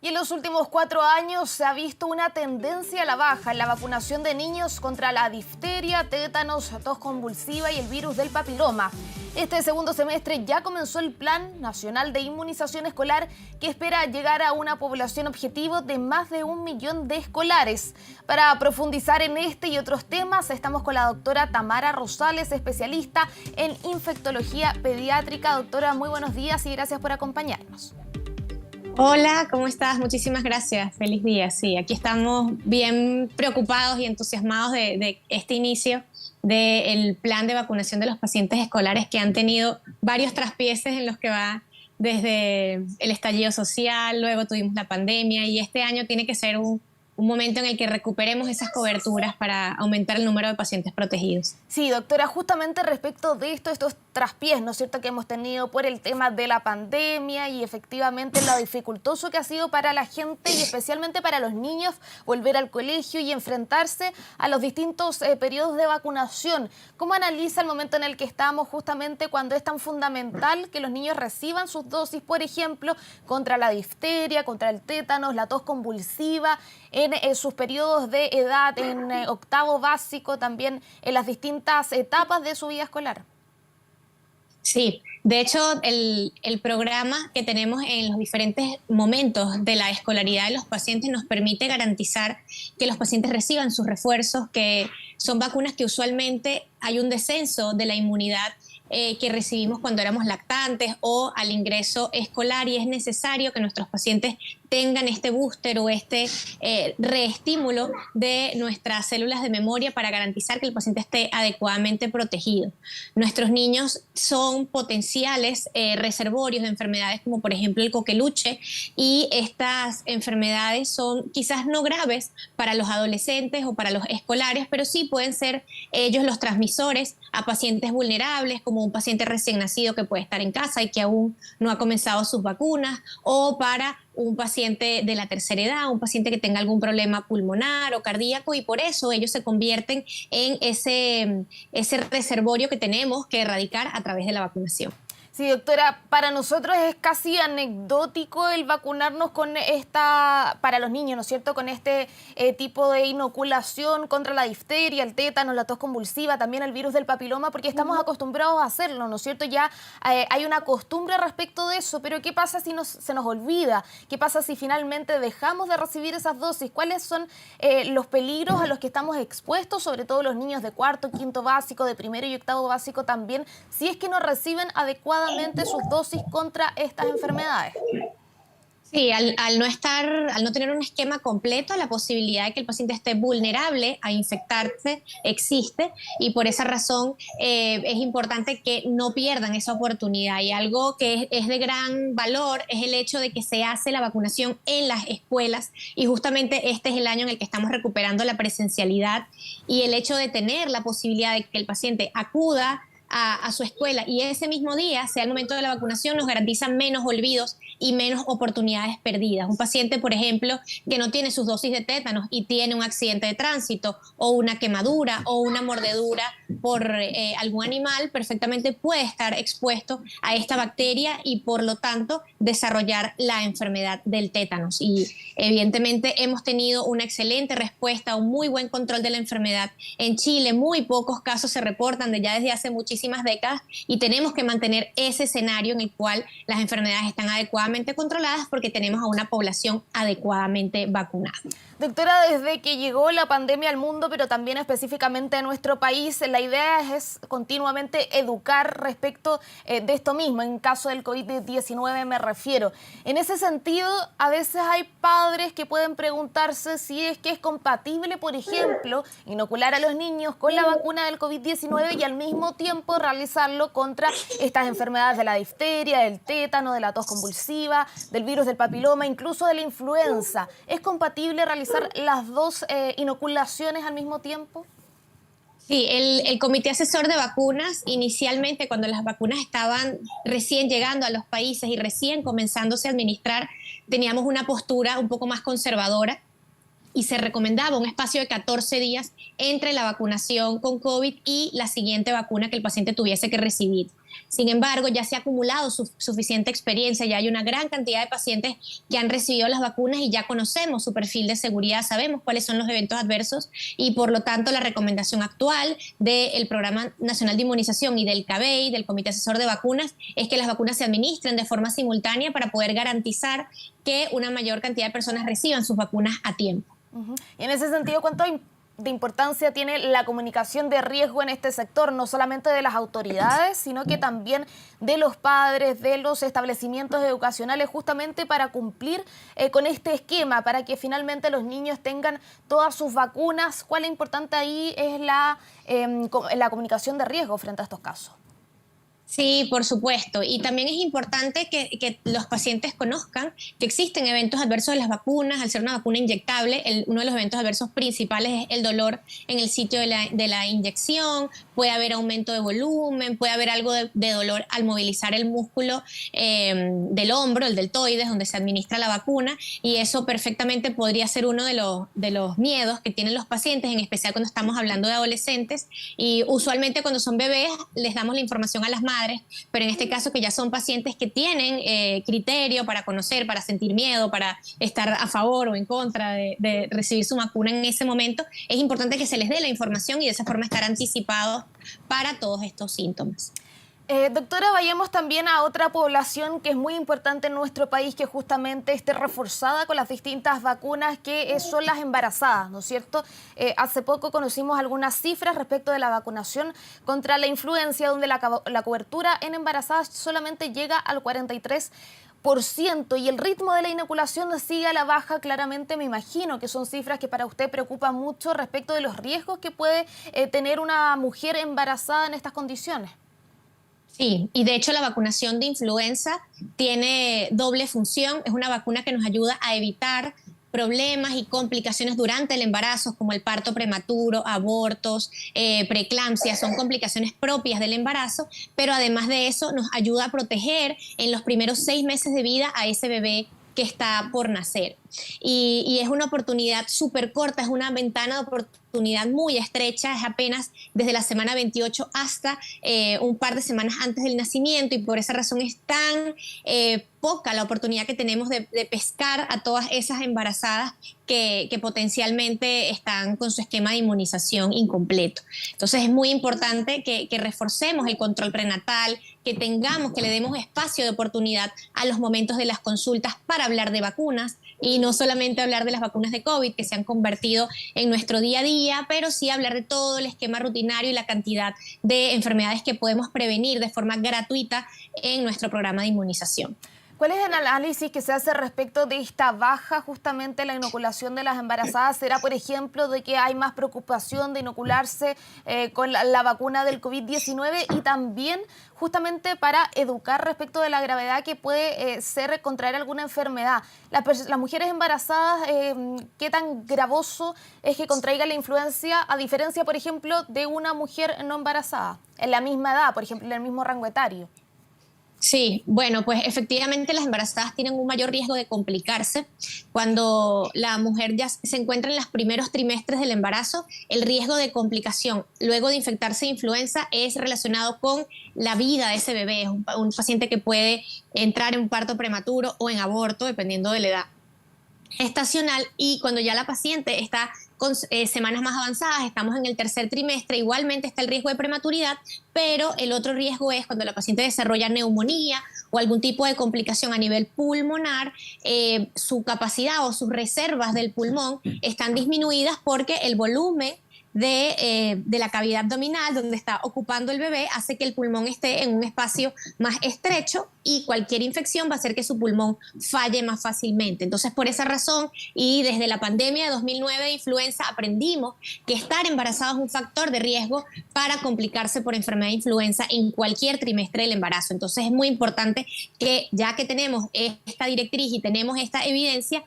Y en los últimos 4 años se ha visto una tendencia a la baja en la vacunación de niños contra la difteria, tétanos, tos convulsiva y el virus del papiloma. Este segundo semestre ya comenzó el Plan Nacional de Inmunización Escolar, que espera llegar a una población objetivo de más de 1 millón de escolares. Para profundizar en este y otros temas, estamos con la doctora Tamara Rosales, especialista en infectología pediátrica. Doctora, muy buenos días y gracias por acompañarnos. Hola, ¿cómo estás? Muchísimas gracias. Feliz día. Sí, aquí estamos bien preocupados y entusiasmados de este inicio del plan de vacunación de los pacientes escolares que han tenido varios traspieces en los que va desde el estallido social, luego tuvimos la pandemia y este año tiene que ser un momento en el que recuperemos esas coberturas para aumentar el número de pacientes protegidos. Sí, doctora, justamente respecto de estos traspiés, ¿no es cierto?, que hemos tenido por el tema de la pandemia y efectivamente lo dificultoso que ha sido para la gente y especialmente para los niños volver al colegio y enfrentarse a los distintos periodos de vacunación. ¿Cómo analiza el momento en el que estamos justamente cuando es tan fundamental que los niños reciban sus dosis, por ejemplo, contra la difteria, contra el tétanos, la tos convulsiva, en sus periodos de edad, en octavo básico, también en las distintas etapas de su vida escolar? Sí, de hecho el programa que tenemos en los diferentes momentos de la escolaridad de los pacientes nos permite garantizar que los pacientes reciban sus refuerzos, que son vacunas que usualmente hay un descenso de la inmunidad que recibimos cuando éramos lactantes o al ingreso escolar, y es necesario que nuestros pacientes tengan este booster o este reestímulo de nuestras células de memoria para garantizar que el paciente esté adecuadamente protegido. Nuestros niños son potenciales reservorios de enfermedades como por ejemplo el coqueluche, y estas enfermedades son quizás no graves para los adolescentes o para los escolares, pero sí pueden ser ellos los transmisores a pacientes vulnerables, como un paciente recién nacido que puede estar en casa y que aún no ha comenzado sus vacunas, o para un paciente de la tercera edad, un paciente que tenga algún problema pulmonar o cardíaco, y por eso ellos se convierten en ese reservorio que tenemos que erradicar a través de la vacunación. Sí, doctora, para nosotros es casi anecdótico el vacunarnos con para los niños, ¿no es cierto?, con este tipo de inoculación contra la difteria, el tétano, la tos convulsiva, también el virus del papiloma, porque estamos acostumbrados a hacerlo, ¿no es cierto? Ya hay una costumbre respecto de eso, pero ¿qué pasa si se nos olvida? ¿Qué pasa si finalmente dejamos de recibir esas dosis? ¿Cuáles son los peligros a los que estamos expuestos, sobre todo los niños de cuarto, quinto básico, de primero y octavo básico también, si es que no reciben adecuadamente sus dosis contra estas enfermedades? Sí, al no tener un esquema completo, la posibilidad de que el paciente esté vulnerable a infectarse existe, y por esa razón es importante que no pierdan esa oportunidad. Y algo que es de gran valor es el hecho de que se hace la vacunación en las escuelas, y justamente este es el año en el que estamos recuperando la presencialidad, y el hecho de tener la posibilidad de que el paciente acuda a su escuela y ese mismo día sea el momento de la vacunación nos garantiza menos olvidos y menos oportunidades perdidas. Un paciente, por ejemplo, que no tiene sus dosis de tétanos y tiene un accidente de tránsito o una quemadura o una mordedura por algún animal, perfectamente puede estar expuesto a esta bacteria y por lo tanto desarrollar la enfermedad del tétanos. Y evidentemente hemos tenido una excelente respuesta, un muy buen control de la enfermedad. En Chile muy pocos casos se reportan desde hace muchísimas décadas, y tenemos que mantener ese escenario en el cual las enfermedades están adecuadamente controladas porque tenemos a una población adecuadamente vacunada. Doctora, desde que llegó la pandemia al mundo, pero también específicamente a nuestro país, la idea es continuamente educar respecto de esto mismo, en caso del COVID-19 me refiero. En ese sentido, a veces hay padres que pueden preguntarse si es que es compatible, por ejemplo, inocular a los niños con la vacuna del COVID-19 y al mismo tiempo realizarlo contra estas enfermedades de la difteria, del tétano, de la tos convulsiva, del virus del papiloma, incluso de la influenza. ¿Es compatible realizar las dos inoculaciones al mismo tiempo? Sí, el Comité Asesor de Vacunas, inicialmente cuando las vacunas estaban recién llegando a los países y recién comenzándose a administrar, teníamos una postura un poco más conservadora y se recomendaba un espacio de 14 días entre la vacunación con COVID y la siguiente vacuna que el paciente tuviese que recibir. Sin embargo, ya se ha acumulado suficiente experiencia, ya hay una gran cantidad de pacientes que han recibido las vacunas y ya conocemos su perfil de seguridad, sabemos cuáles son los eventos adversos y por lo tanto la recomendación actual del Programa Nacional de Inmunización y del CABEI, del Comité Asesor de Vacunas, es que las vacunas se administren de forma simultánea para poder garantizar que una mayor cantidad de personas reciban sus vacunas a tiempo. Y en ese sentido, ¿cuánto de importancia tiene la comunicación de riesgo en este sector? No solamente de las autoridades, sino que también de los padres, de los establecimientos educacionales, justamente para cumplir con este esquema, para que finalmente los niños tengan todas sus vacunas. ¿Cuál es importante ahí es la comunicación de riesgo frente a estos casos? Sí, por supuesto. Y también es importante que los pacientes conozcan que existen eventos adversos de las vacunas. Al ser una vacuna inyectable, uno de los eventos adversos principales es el dolor en el sitio de la inyección. Puede haber aumento de volumen, puede haber algo de dolor al movilizar el músculo del hombro, el deltoides, donde se administra la vacuna. Y eso perfectamente podría ser uno de los miedos que tienen los pacientes, en especial cuando estamos hablando de adolescentes. Y usualmente cuando son bebés les damos la información a las madres, pero en este caso que ya son pacientes que tienen criterio para conocer, para sentir miedo, para estar a favor o en contra de recibir su vacuna en ese momento, es importante que se les dé la información y de esa forma estar anticipados para todos estos síntomas. Doctora, vayamos también a otra población que es muy importante en nuestro país, que justamente esté reforzada con las distintas vacunas, que son las embarazadas, ¿no es cierto? Hace poco conocimos algunas cifras respecto de la vacunación contra la influenza, donde la cobertura en embarazadas solamente llega al 43%, y el ritmo de la inoculación sigue a la baja. Claramente me imagino que son cifras que para usted preocupan mucho respecto de los riesgos que puede tener una mujer embarazada en estas condiciones. Sí, y de hecho la vacunación de influenza tiene doble función. Es una vacuna que nos ayuda a evitar problemas y complicaciones durante el embarazo, como el parto prematuro, abortos, preeclampsia, son complicaciones propias del embarazo, pero además de eso nos ayuda a proteger en los primeros 6 meses de vida a ese bebé que está por nacer. Y es una oportunidad súper corta, es una ventana de oportunidad muy estrecha, es apenas desde la semana 28 hasta un par de semanas antes del nacimiento, y por esa razón es tan poca la oportunidad que tenemos de pescar a todas esas embarazadas que potencialmente están con su esquema de inmunización incompleto. Entonces es muy importante que reforcemos el control prenatal, que le demos espacio de oportunidad a los momentos de las consultas para hablar de vacunas, y no solamente hablar de las vacunas de COVID que se han convertido en nuestro día a día, pero sí hablar de todo el esquema rutinario y la cantidad de enfermedades que podemos prevenir de forma gratuita en nuestro programa de inmunización. ¿Cuál es el análisis que se hace respecto de esta baja justamente en la inoculación de las embarazadas? ¿Será, por ejemplo, de que hay más preocupación de inocularse con la vacuna del COVID-19, y también justamente para educar respecto de la gravedad que puede ser contraer alguna enfermedad? Las mujeres embarazadas, ¿qué tan gravoso es que contraigan la influenza, a diferencia, por ejemplo, de una mujer no embarazada, en la misma edad, por ejemplo, en el mismo rango etario? Sí, bueno, pues efectivamente las embarazadas tienen un mayor riesgo de complicarse. Cuando la mujer ya se encuentra en los primeros trimestres del embarazo, el riesgo de complicación luego de infectarse de influenza es relacionado con la vida de ese bebé. Es un paciente que puede entrar en un parto prematuro o en aborto, dependiendo de la edad gestacional, y cuando ya la paciente está con semanas más avanzadas, estamos en el tercer trimestre, igualmente está el riesgo de prematuridad, pero el otro riesgo es cuando la paciente desarrolla neumonía o algún tipo de complicación a nivel pulmonar, su capacidad o sus reservas del pulmón están disminuidas porque el volumen de la cavidad abdominal donde está ocupando el bebé hace que el pulmón esté en un espacio más estrecho, y cualquier infección va a hacer que su pulmón falle más fácilmente. Entonces, por esa razón, y desde la pandemia de 2009 de influenza, aprendimos que estar embarazado es un factor de riesgo para complicarse por enfermedad de influenza en cualquier trimestre del embarazo. Entonces, es muy importante que, ya que tenemos esta directriz y tenemos esta evidencia,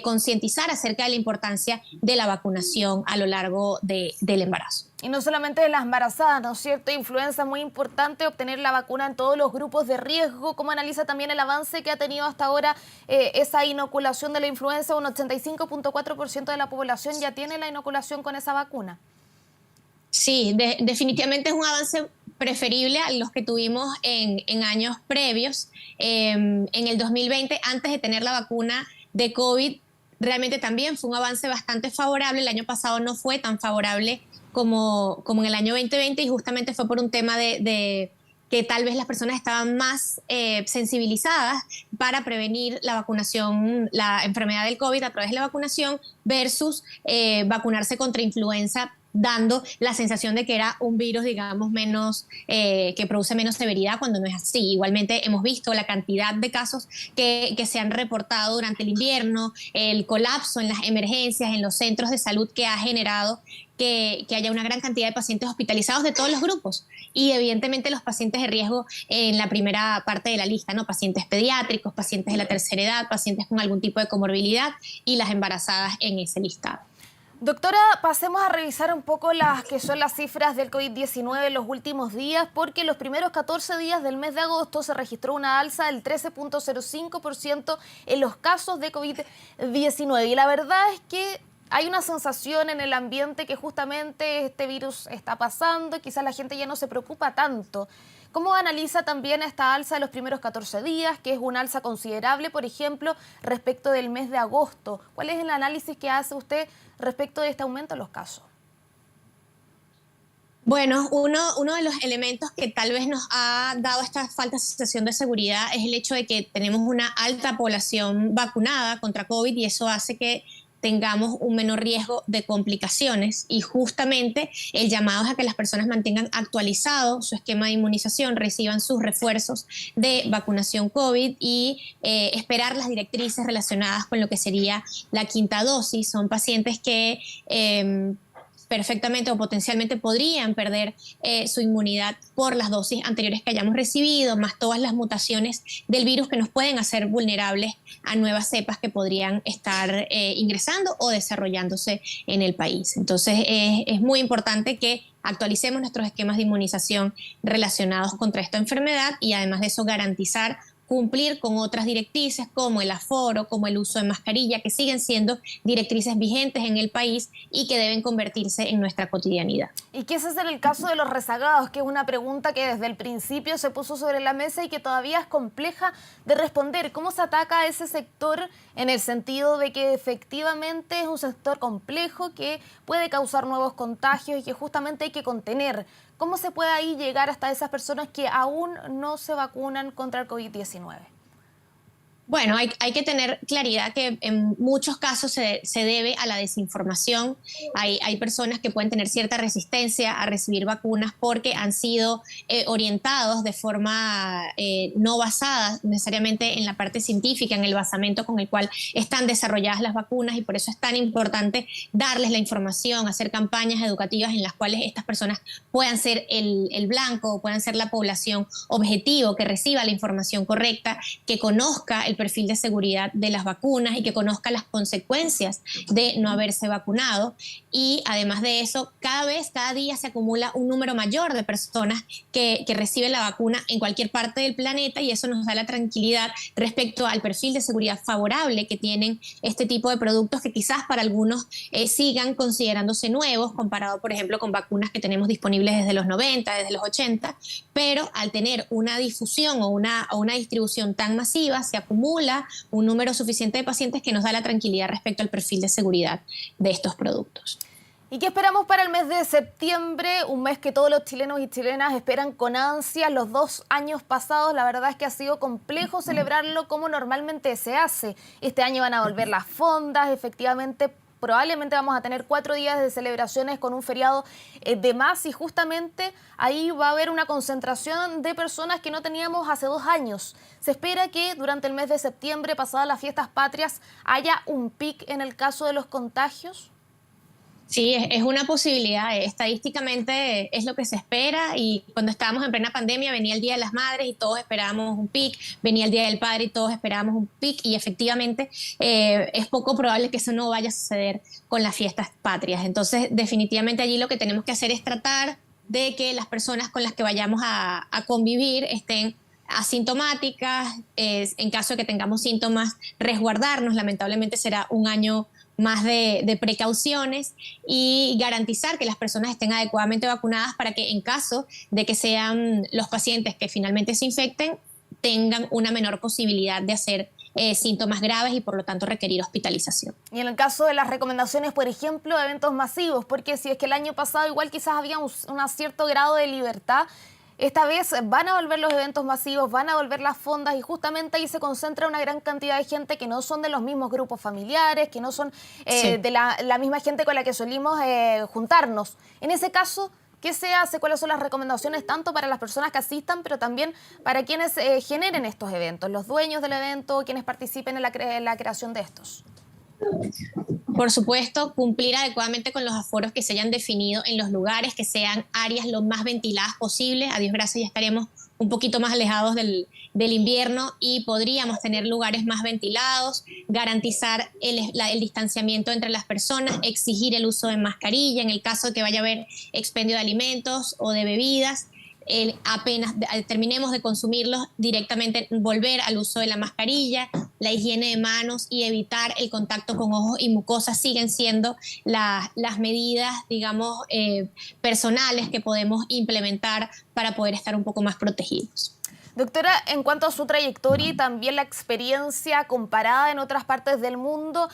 concientizar acerca de la importancia de la vacunación a lo largo del embarazo. Y no solamente de las embarazadas, ¿no es cierto? Influenza, muy importante obtener la vacuna en todos los grupos de riesgo. ¿Cómo analiza también el avance que ha tenido hasta ahora esa inoculación de la influenza? Un 85.4% de la población ya tiene la inoculación con esa vacuna. Sí, definitivamente es un avance preferible a los que tuvimos en años previos. En el 2020, antes de tener la vacuna de COVID, realmente también fue un avance bastante favorable. El año pasado no fue tan favorable como en el año 2020 y justamente fue por un tema de que tal vez las personas estaban más sensibilizadas para prevenir la vacunación, la enfermedad del COVID a través de la vacunación versus vacunarse contra influenza, dando la sensación de que era un virus, digamos, menos, que produce menos severidad cuando no es así. Igualmente hemos visto la cantidad de casos que se han reportado durante el invierno, el colapso en las emergencias, en los centros de salud que ha generado que haya una gran cantidad de pacientes hospitalizados de todos los grupos y evidentemente los pacientes de riesgo en la primera parte de la lista, ¿no? Pacientes pediátricos, pacientes de la tercera edad, pacientes con algún tipo de comorbilidad y las embarazadas en ese listado. Doctora, pasemos a revisar un poco las que son las cifras del COVID-19 en los últimos días, porque los primeros 14 días del mes de agosto se registró una alza del 13.05% en los casos de COVID-19. Y la verdad es que hay una sensación en el ambiente que justamente este virus está pasando y quizás la gente ya no se preocupa tanto. ¿Cómo analiza también esta alza de los primeros 14 días, que es una alza considerable, por ejemplo, respecto del mes de agosto? ¿Cuál es el análisis que hace usted respecto de este aumento en los casos? Bueno, uno de los elementos que tal vez nos ha dado esta falta de sensación de seguridad es el hecho de que tenemos una alta población vacunada contra COVID y eso hace que tengamos un menor riesgo de complicaciones y justamente el llamado es a que las personas mantengan actualizado su esquema de inmunización, reciban sus refuerzos de vacunación COVID y esperar las directrices relacionadas con lo que sería la quinta dosis. Son pacientes que perfectamente o potencialmente podrían perder su inmunidad por las dosis anteriores que hayamos recibido, más todas las mutaciones del virus que nos pueden hacer vulnerables a nuevas cepas que podrían estar ingresando o desarrollándose en el país. Entonces es muy importante que actualicemos nuestros esquemas de inmunización relacionados contra esta enfermedad y además de eso garantizar cumplir con otras directrices como el aforo, como el uso de mascarilla, que siguen siendo directrices vigentes en el país y que deben convertirse en nuestra cotidianidad. ¿Y qué es hacer el caso de los rezagados? Que es una pregunta que desde el principio se puso sobre la mesa y que todavía es compleja de responder. ¿Cómo se ataca a ese sector en el sentido de que efectivamente es un sector complejo que puede causar nuevos contagios y que justamente hay que contener? ¿Cómo se puede ahí llegar hasta esas personas que aún no se vacunan contra el COVID-19? Bueno, hay que tener claridad que en muchos casos se debe a la desinformación. Hay personas que pueden tener cierta resistencia a recibir vacunas porque han sido orientados de forma no basada necesariamente en la parte científica, en el basamento con el cual están desarrolladas las vacunas y por eso es tan importante darles la información, hacer campañas educativas en las cuales estas personas puedan ser el blanco, puedan ser la población objetivo, que reciba la información correcta, que conozca el perfil de seguridad de las vacunas y que conozca las consecuencias de no haberse vacunado. Y además de eso, cada día se acumula un número mayor de personas que reciben la vacuna en cualquier parte del planeta y eso nos da la tranquilidad respecto al perfil de seguridad favorable que tienen este tipo de productos que quizás para algunos sigan considerándose nuevos comparado, por ejemplo, con vacunas que tenemos disponibles desde los 90, desde los 80, pero al tener una difusión o una distribución tan masiva, se acumula un número suficiente de pacientes que nos da la tranquilidad respecto al perfil de seguridad de estos productos. ¿Y qué esperamos para el mes de septiembre? Un mes que todos los chilenos y chilenas esperan con ansia. Los 2 años pasados, la verdad es que ha sido complejo celebrarlo como normalmente se hace. Este año van a volver las fondas, efectivamente. Probablemente vamos a tener 4 días de celebraciones con un feriado de más y justamente ahí va a haber una concentración de personas que no teníamos hace 2 años. Se espera que durante el mes de septiembre, pasadas las fiestas patrias, haya un pic en el caso de los contagios. Sí, es una posibilidad. Estadísticamente es lo que se espera y cuando estábamos en plena pandemia venía el Día de las Madres y todos esperábamos un pic, venía el Día del Padre y todos esperábamos un pic y efectivamente es poco probable que eso no vaya a suceder con las fiestas patrias. Entonces, definitivamente allí lo que tenemos que hacer es tratar de que las personas con las que vayamos a convivir estén asintomáticas, en caso de que tengamos síntomas, resguardarnos. Lamentablemente será un año más de precauciones y garantizar que las personas estén adecuadamente vacunadas para que en caso de que sean los pacientes que finalmente se infecten, tengan una menor posibilidad de hacer síntomas graves y por lo tanto requerir hospitalización. Y en el caso de las recomendaciones, por ejemplo, de eventos masivos, porque si es que el año pasado igual quizás había un cierto grado de libertad, esta vez van a volver los eventos masivos, van a volver las fondas y justamente ahí se concentra una gran cantidad de gente que no son de los mismos grupos familiares, que no son Sí. de la misma gente con la que solimos juntarnos. En ese caso, ¿qué se hace? ¿Cuáles son las recomendaciones tanto para las personas que asistan, pero también para quienes generen estos eventos, los dueños del evento, quienes participen en la creación de estos? Por supuesto, cumplir adecuadamente con los aforos que se hayan definido en los lugares, que sean áreas lo más ventiladas posible. A Dios gracias, ya estaríamos un poquito más alejados del invierno y podríamos tener lugares más ventilados, garantizar el distanciamiento entre las personas, exigir el uso de mascarilla en el caso de que vaya a haber expendio de alimentos o de bebidas. Apenas terminemos de consumirlos, directamente volver al uso de la mascarilla, la higiene de manos y evitar el contacto con ojos y mucosas siguen siendo las medidas, digamos, personales que podemos implementar para poder estar un poco más protegidos. Doctora, en cuanto a su trayectoria y también la experiencia comparada en otras partes del mundo,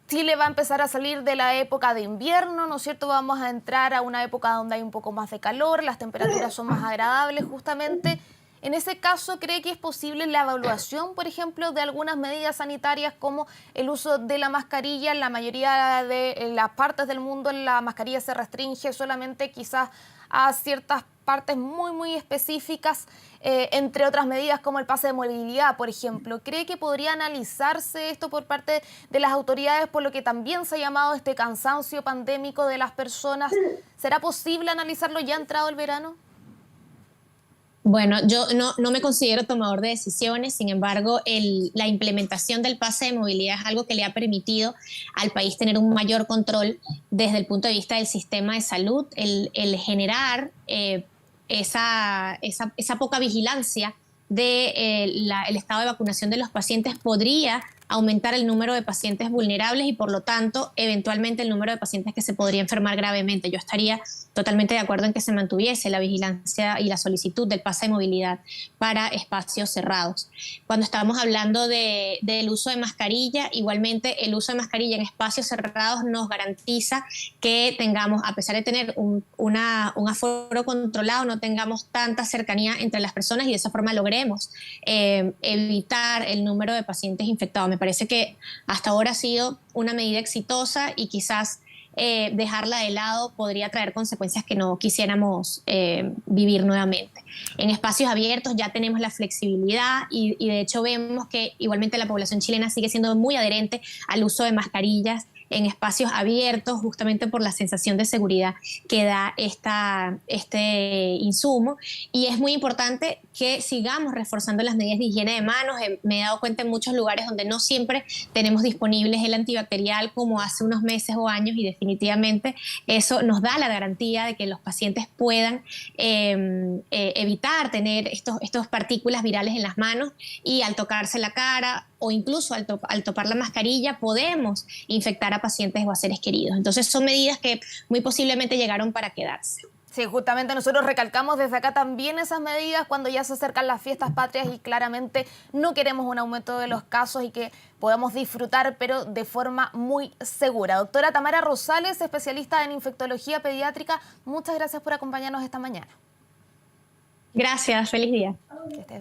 Chile va a empezar a salir de la época de invierno, ¿no es cierto? Vamos a entrar a una época donde hay un poco más de calor, las temperaturas son más agradables justamente. En ese caso, ¿cree que es posible la evaluación, por ejemplo, de algunas medidas sanitarias como el uso de la mascarilla? En la mayoría de las partes del mundo la mascarilla se restringe solamente quizás a ciertas partes muy específicas, entre otras medidas como el pase de movilidad, por ejemplo. ¿Cree que podría analizarse esto por parte de las autoridades, por lo que también se ha llamado este cansancio pandémico de las personas? ¿Será posible analizarlo ya entrado el verano? Bueno, yo no me considero tomador de decisiones, sin embargo, la implementación del pase de movilidad es algo que le ha permitido al país tener un mayor control desde el punto de vista del sistema de salud, el generar esa poca vigilancia del estado de vacunación de los pacientes podría aumentar el número de pacientes vulnerables y por lo tanto eventualmente el número de pacientes que se podría enfermar gravemente. Yo estaría totalmente de acuerdo en que se mantuviese la vigilancia y la solicitud del pase de movilidad para espacios cerrados. Cuando estamos hablando del uso de mascarilla, igualmente el uso de mascarilla en espacios cerrados nos garantiza que tengamos, a pesar de tener un aforo controlado, no tengamos tanta cercanía entre las personas y de esa forma logremos evitar el número de pacientes infectados. Me parece que hasta ahora ha sido una medida exitosa y quizás dejarla de lado podría traer consecuencias que no quisiéramos vivir nuevamente. En espacios abiertos ya tenemos la flexibilidad y de hecho vemos que igualmente la población chilena sigue siendo muy adherente al uso de mascarillas en espacios abiertos, justamente por la sensación de seguridad que da este insumo. Y es muy importante que sigamos reforzando las medidas de higiene de manos. Me he dado cuenta en muchos lugares donde no siempre tenemos disponibles el antibacterial como hace unos meses o años y definitivamente eso nos da la garantía de que los pacientes puedan evitar tener estos partículas virales en las manos y al tocarse la cara o incluso al topar la mascarilla podemos infectar a pacientes o a seres queridos. Entonces son medidas que muy posiblemente llegaron para quedarse. Sí, justamente nosotros recalcamos desde acá también esas medidas cuando ya se acercan las fiestas patrias y claramente no queremos un aumento de los casos y que podamos disfrutar, pero de forma muy segura. Doctora Tamara Rosales, especialista en infectología pediátrica, muchas gracias por acompañarnos esta mañana. Gracias, feliz día. Que esté bien.